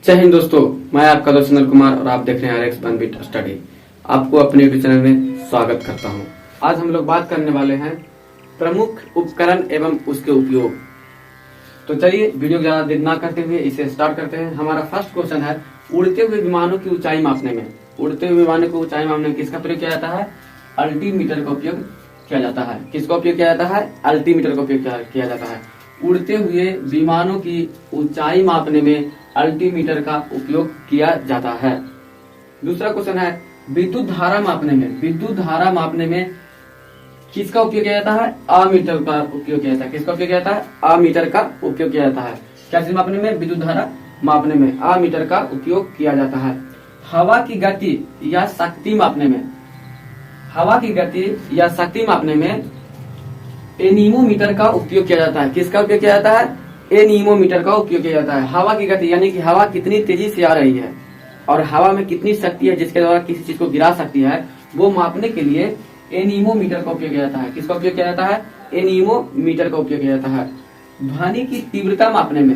जय हिंद दोस्तों, मैं आपका दोस्त सुनील कुमार और आप देख रहे हैं RX 1 बिट स्टडी। आपको अपने यूट्यूब चैनल में स्वागत करता हूं। आज हम लोग बात करने वाले हैं प्रमुख उपकरण एवं उसके उपयोग। तो चलिए वीडियो ज्यादा देर ना करते हुए इसे स्टार्ट करते हैं। हमारा फर्स्ट क्वेश्चन है, उड़ते हुए विमानों की ऊंचाई मापने में किसका प्रयोग किया जाता है? अल्टीमीटर का उपयोग किया जाता है। किसका उपयोग किया जाता है? अल्टीमीटर का उपयोग किया जाता है। उड़ते हुए विमानों की ऊंचाई मापने में अल्टीमीटर का उपयोग किया जाता है। दूसरा क्वेश्चन है, विद्युत धारा मापने में किसका उपयोग किया जाता है? अमीटर का उपयोग किया जाता है। किसका उपयोग किया जाता है? अमीटर का उपयोग किया जाता है। क्या चीज मापने में? विद्युत धारा मापने में अमीटर का उपयोग किया जाता है। हवा की गति या शक्ति मापने में एनीमोमीटर का उपयोग किया जाता है। किसका उपयोग किया जाता है? एनीमोमीटर का उपयोग किया जाता है। हवा की गति यानी कि हवा कितनी तेजी से आ रही है और हवा में कितनी शक्ति है जिसके द्वारा किसी चीज को गिरा सकती है, वो मापने के लिए एनीमोमीटर का उपयोग किया जाता है। किसका उपयोग किया जाता है? एनीमोमीटर का उपयोग किया जाता है। ध्वनि की तीव्रता मापने में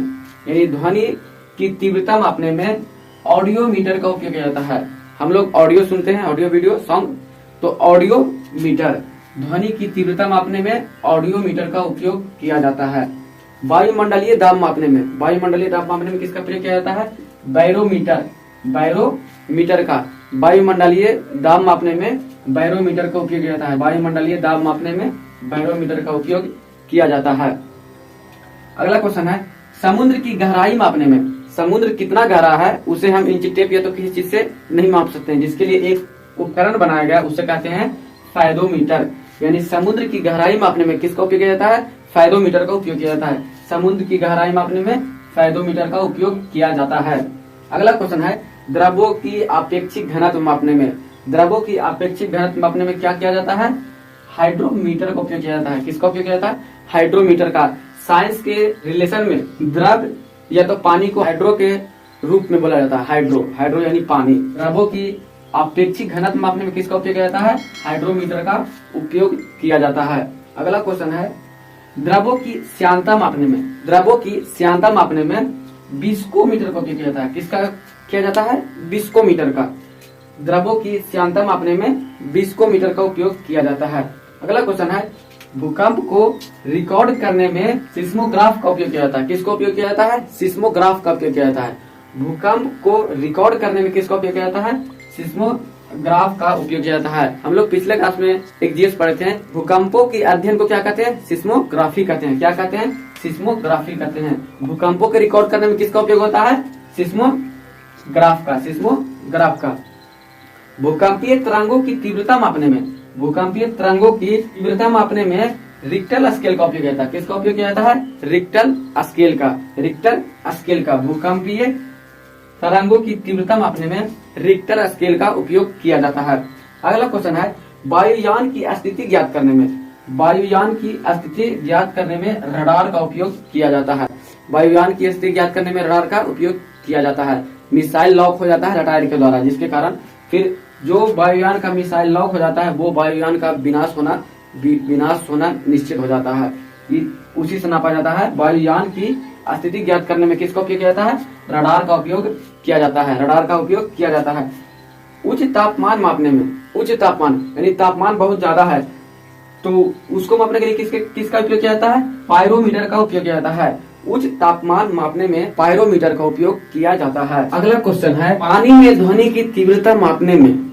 यानी ध्वनि की तीव्रता मापने में ऑडियोमीटर का उपयोग किया जाता है। हम लोग ऑडियो सुनते हैं, ऑडियो वीडियो सॉन्ग, तो ऑडियोमीटर। ध्वनि की तीव्रता मापने में ऑडियोमीटर का उपयोग किया जाता है। वायुमंडलीय दाब मापने में किसका प्रयोग किया जाता है? बैरोमीटर का। वायुमंडलीय दाब मापने में बैरोमीटर का उपयोग किया जाता है। वायुमंडलीय दाब मापने में बैरोमीटर का उपयोग किया जाता है। अगला क्वेश्चन है, समुद्र की गहराई मापने में समुद्र कितना गहरा है उसे हम इंच टेप या तो किसी चीज से नहीं माप सकते हैं, जिसके लिए एक उपकरण बनाया गया, उसे कहते हैं फायदोमीटर। यानी समुद्र की गहराई मापने में किसका उपयोग किया जाता है? फायदोमीटर का उपयोग किया जाता है। समुद्र की गहराई मापने में फायदोमीटर का उपयोग किया जाता है। अगला क्वेश्चन है, द्रव्यों की आपेक्षिक घनत्व मापने में क्या किया जाता है? हाइड्रोमीटर का उपयोग किया जाता है। किसका उपयोग किया जाता है? हाइड्रोमीटर का। साइंस के रिलेशन में द्रव या तो पानी को हाइड्रो के रूप में बोला जाता है। हाइड्रो यानी पानी। द्रव्यों की आपेक्षिक घनत्व मापने में किसका उपयोग किया जाता है? हाइड्रोमीटर का उपयोग किया जाता है। अगला क्वेश्चन है, द्रव्यों की श्यानता मापने में विस्कोमीटर का उपयोग किया जाता है। किसका किया जाता है? विस्कोमीटर का। द्रव्यों की श्यानता मापने में विस्कोमीटर का उपयोग किया जाता है। अगला क्वेश्चन है, भूकंप को रिकॉर्ड करने में सिस्मोग्राफ का उपयोग किया जाता है। किसका उपयोग किया जाता है? सिस्मोग्राफ का उपयोग किया जाता है। भूकंप को रिकॉर्ड करने में किसका उपयोग किया जाता है? सिस्मोग्राफ का उपयोग किया जाता है। हम लोग पिछले क्लास में एक जीएस पढ़े थे, भूकंपों के अध्ययन को क्या कहते हैं? सिस्मोग्राफी कहते हैं। क्या कहते हैं? सिस्मोग्राफी कहते हैं। भूकंपों के रिकॉर्ड करने में किसका उपयोग होता है? सिस्मोग्राफ का। भूकंपीय तरंगों की तीव्रता मापने में रिक्टर स्केल का उपयोग किया जाता है। किसका उपयोग किया जाता है? रिक्टर स्केल का। भूकंपीय तरंगों की तीव्रता मापने में रिक्टर स्केल का उपयोग किया जाता है। अगला क्वेश्चन है, वायुयान की स्थिति ज्ञात करने में रडार का उपयोग किया जाता है। वायुयान की स्थिति ज्ञात करने में रडार का उपयोग किया जाता है। मिसाइल लॉक हो जाता है रडार के द्वारा, जिसके कारण फिर जो वायुयान का मिसाइल लॉक हो जाता है वो वायुयान का विनाश होना निश्चित हो जाता है। उसी से नापा जाता है। वायुयान की स्थिति ज्ञात करने में किसका उपयोग किया जाता है? रडार का उपयोग किया जाता है। उच्च तापमान मापने में यानी तापमान बहुत ज्यादा है तो उसको मापने के लिए किसका उपयोग किया जाता है? पायरोमीटर का उपयोग किया जाता है। उच्च तापमान मापने में पायरोमीटर का उपयोग किया जाता है। अगला क्वेश्चन है, पानी में ध्वनि की तीव्रता मापने में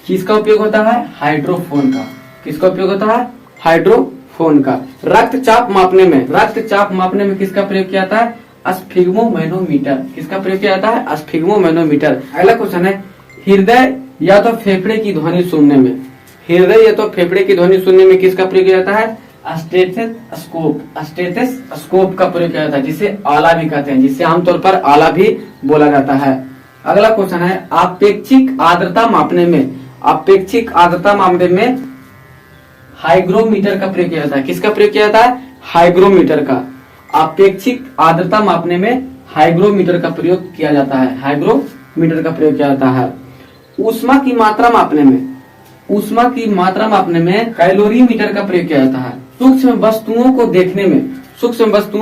किसका उपयोग होता है? हाइड्रोफोन का। किसका उपयोग होता है? हाइड्रोफोन का। रक्तचाप मापने में किसका प्रयोग किया जाता है? स्फिग्मोमैनोमीटर। किसका प्रयोग किया जाता है? स्फिग्मोमैनोमीटर। अगला क्वेश्चन है, हृदय या तो फेफड़े की ध्वनि सुनने में किसका प्रयोग किया जाता है? स्टेथोस्कोप का प्रयोग किया जाता है, जिसे आला भी कहते हैं, जिसे आमतौर पर आला भी बोला जाता है। अगला क्वेश्चन है, आपेक्षिक आर्द्रता मापने में हाइग्रोमीटर का प्रयोग किया जाता है। किसका प्रयोग किया जाता है? हाइग्रोमीटर का। आपेक्षिक आर्द्रता मापने में हाइग्रोमीटर का प्रयोग किया जाता है। ऊष्मा की मात्रा मापने में कैलोरीमीटर का प्रयोग किया जाता है। सूक्ष्म वस्तुओं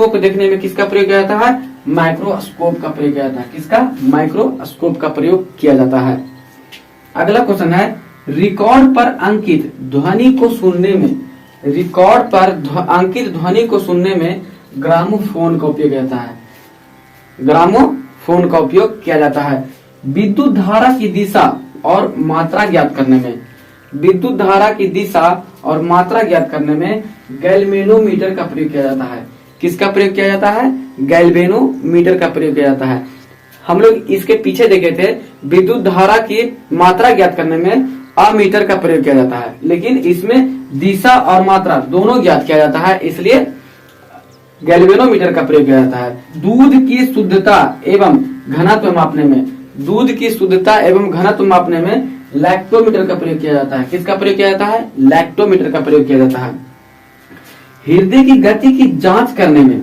को देखने में किसका प्रयोग किया जाता है? माइक्रोस्कोप का प्रयोग किया जाता है। किसका? माइक्रोस्कोप का प्रयोग किया जाता है। अगला क्वेश्चन है, रिकॉर्ड पर अंकित ध्वनि को सुनने में, रिकॉर्ड पर अंकित ध्वनि को सुनने में ग्रामोफोन का उपयोग किया जाता है। ग्रामोफोन का उपयोग किया जाता है। विद्युत धारा की दिशा और मात्रा ज्ञात करने में, विद्युत धारा की दिशा और मात्रा ज्ञात करने में गैल्वेनोमीटर का प्रयोग किया जाता है। किसका प्रयोग किया जाता है? गैल्वेनोमीटर का प्रयोग किया जाता है। हम लोग इसके पीछे देखे थे, विद्युत धारा की मात्रा ज्ञात करने में अमीटर का प्रयोग किया जाता है, लेकिन इसमें दिशा और मात्रा दोनों ज्ञात किया जाता है, इसलिए गैल्वेनोमीटर का प्रयोग किया जाता है। दूध की शुद्धता एवं घनत्व मापने में, दूध की शुद्धता एवं घनत्व मापने में लैक्टोमीटर का प्रयोग किया जाता है। किसका प्रयोग किया जाता है? लैक्टोमीटर का प्रयोग किया जाता है। हृदय की गति की जांच करने में,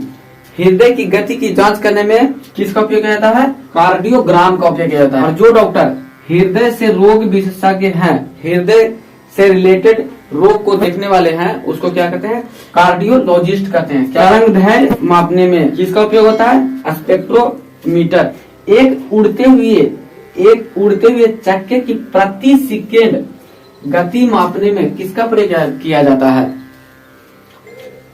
हृदय की गति की जांच करने में किसका उपयोग किया जाता है? कार्डियोग्राम का उपयोग किया जाता है। और जो डॉक्टर हृदय से रोग विशेषज्ञ हैं, हृदय से रिलेटेड रोग को देखने वाले हैं, उसको क्या कहते हैं? कार्डियोलॉजिस्ट कहते हैं। तरंग दैर्घ्य मापने में किसका उपयोग होता है? स्पेक्ट्रोमीटर। एक उड़ते हुए चक्के की प्रति सेकेंड गति मापने में किसका प्रयोग किया जाता है?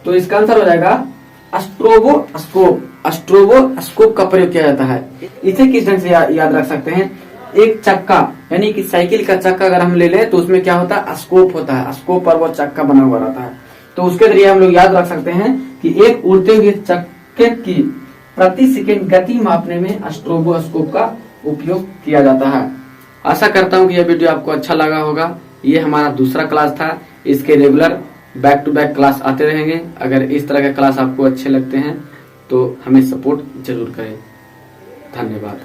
तो इसका आंसर हो जाएगा स्ट्रोबोस्कोप। स्ट्रोबोस्कोप का प्रयोग किया जाता है। इसे किस ढंग से याद रख सकते हैं? एक चक्का, यानी कि साइकिल का चक्का अगर हम ले लें तो उसमें क्या होता है? स्कोप होता है। स्कोप पर वो चक्का बना हुआ रहता है, तो उसके जरिए हम लोग याद रख सकते हैं कि एक उड़ते हुए चक्के की प्रति सेकेंड गति मापने में स्ट्रोबोस्कोप का उपयोग किया जाता है। आशा करता हूँ कि यह वीडियो आपको अच्छा लगा होगा। ये हमारा दूसरा क्लास था। इसके regular back to back class आते रहेंगे। अगर इस तरह के क्लास आपको अच्छे लगते हैं तो हमें सपोर्ट जरूर करें। धन्यवाद।